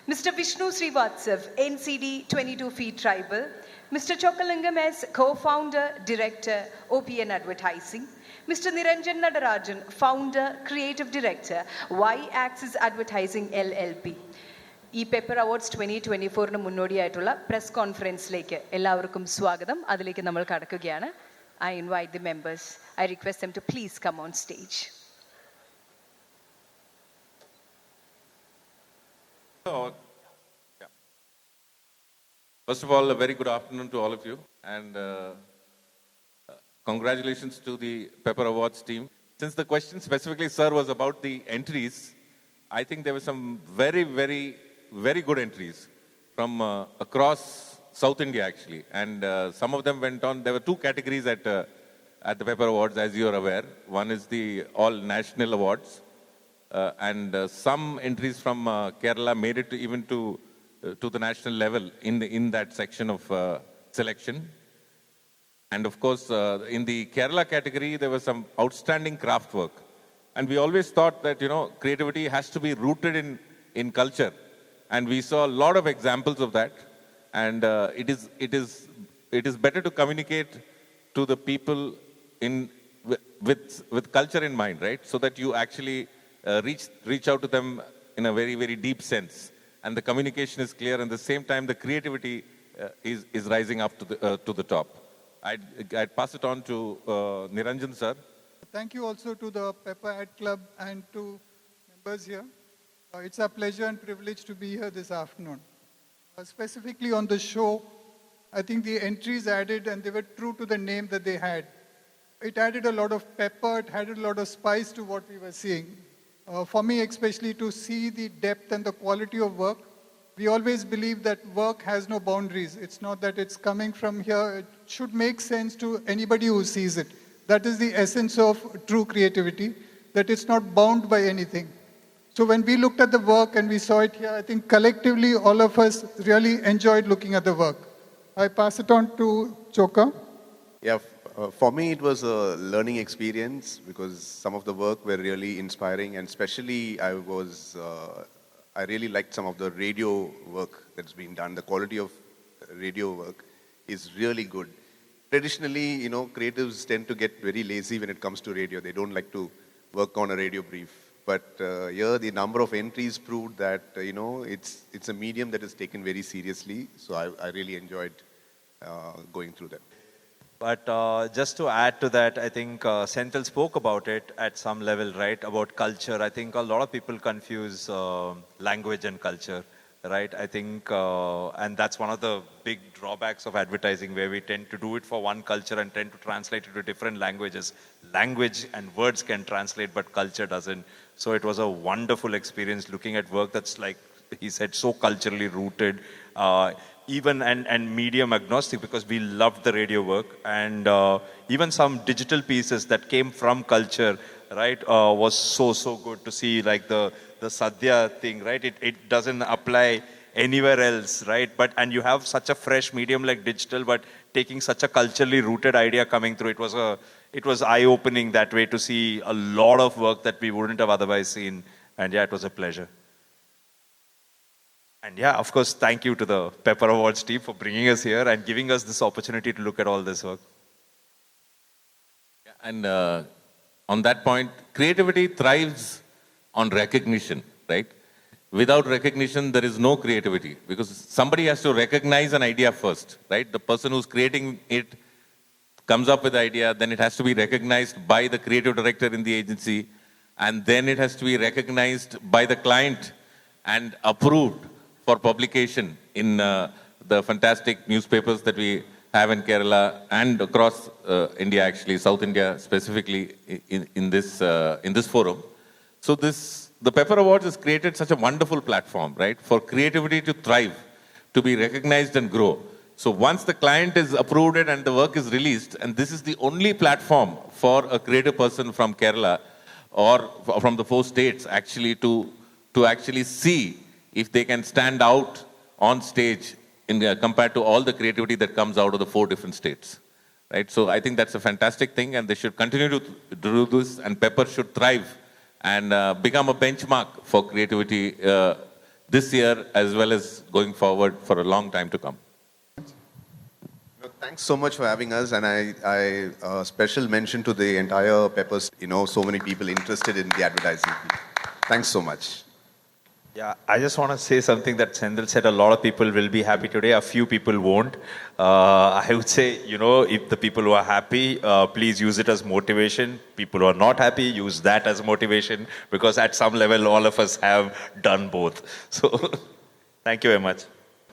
Mr. Vishnu Srivatsav, NCD 22 Feet Tribal. Mr. Chokalingam S, co-founder, director, OPN Advertising. Mr. Niranjan Nadarajan, founder, creative director, Y-Axis Advertising LLP. ഈ paper awards 2024 മുന്നോടിയായിട്ടുള്ള press കോൺഫറൻസിലേക്ക് എല്ലാവർക്കും സ്വാഗതം. അതിലേക്ക് നമ്മൾ കടക്കുകയാണ്. I invite the members. I request them to please come on stage. First of all, a very good afternoon to all of you, and congratulations to the Pepper Awards team. Since the question specifically, sir, was about the entries, I think there were some very good entries from across South India, actually. And some of them went on. There were two categories at the Pepper Awards, as you are aware. One is the all national awards, and some entries from Kerala made it even to the national level in that section of selection. And of course, in the Kerala category, there was some outstanding craft work. And we always thought that, creativity has to be rooted in culture. And we saw a lot of examples of that. And it is better to communicate to the people with culture in mind, right? So that you actually reach out to them in a very deep sense. And the communication is clear, and at the same time, the creativity is rising up to the top. I'd pass it on to Niranjan, sir. Thank you also to the Pepper Ad Club and to members here. It's a pleasure and privilege to be here this afternoon. Specifically on the show, I think the entries added, and they were true to the name that they had. It added a lot of pepper, it added a lot of spice to what we were seeing. For me, especially to see the depth and the quality of work, we always believe that work has no boundaries. It's not that it's coming from here. It should make sense to anybody who sees it. That is the essence of true creativity, that it's not bound by anything. So when we looked at the work and we saw it here, I think collectively all of us really enjoyed looking at the work. I pass it on to Choka. Yeah, for me it was a learning experience because some of the work were really inspiring, and especially I really liked some of the radio work that's been done. The quality of radio work is really good. Traditionally, creatives tend to get very lazy when it comes to radio. They don't like to work on a radio brief. But here, the number of entries proved that, it's a medium that is taken very seriously. So I really enjoyed going through that. But just to add to that, I think Senthil spoke about it at some level, right? About culture. I think a lot of people confuse language and culture, right? I think, and that's one of the big drawbacks of advertising, where we tend to do it for one culture and tend to translate it to different languages. Language and words can translate, but culture doesn't. So it was a wonderful experience looking at work that's, like he said, so culturally rooted, even and medium agnostic, because we loved the radio work, and even some digital pieces that came from culture, right, was so good to see, like the Sadhya thing, right? It doesn't apply anywhere else, right? And you have such a fresh medium like digital, but taking such a culturally rooted idea coming through, it was eye-opening that way to see a lot of work that we wouldn't have otherwise seen. And yeah, it was a pleasure. And yeah, of course, thank you to the Pepper Awards team for bringing us here and giving us this opportunity to look at all this work. And on that point, creativity thrives on recognition, right? Without recognition, there is no creativity, because somebody has to recognize an idea first, right? The person who's creating it comes up with the idea, then it has to be recognized by the creative director in the agency, and then it has to be recognized by the client and approved for publication in the fantastic newspapers that we have in Kerala and across India, actually, South India specifically in this forum. So the Pepper Awards has created such a wonderful platform, right, for creativity to thrive, to be recognized and grow. So once the client is approved and the work is released, and this is the only platform for a creative person from Kerala or from the 4 states actually to actually see if they can stand out on stage compared to all the creativity that comes out of the 4 different states, right? So I think that's a fantastic thing, and they should continue to do this, and Pepper should thrive and become a benchmark for creativity this year as well as going forward for a long time to come. Thanks so much for having us, and I special mention to the entire Peppers. So many people interested in the advertising field. Thanks so much. Yeah, I just want to say something that Sendil said. A lot of people will be happy today. A few people won't. I would say, if the people who are happy, please use it as motivation. People who are not happy, use that as motivation, because at some level, all of us have done both. So, thank you very much.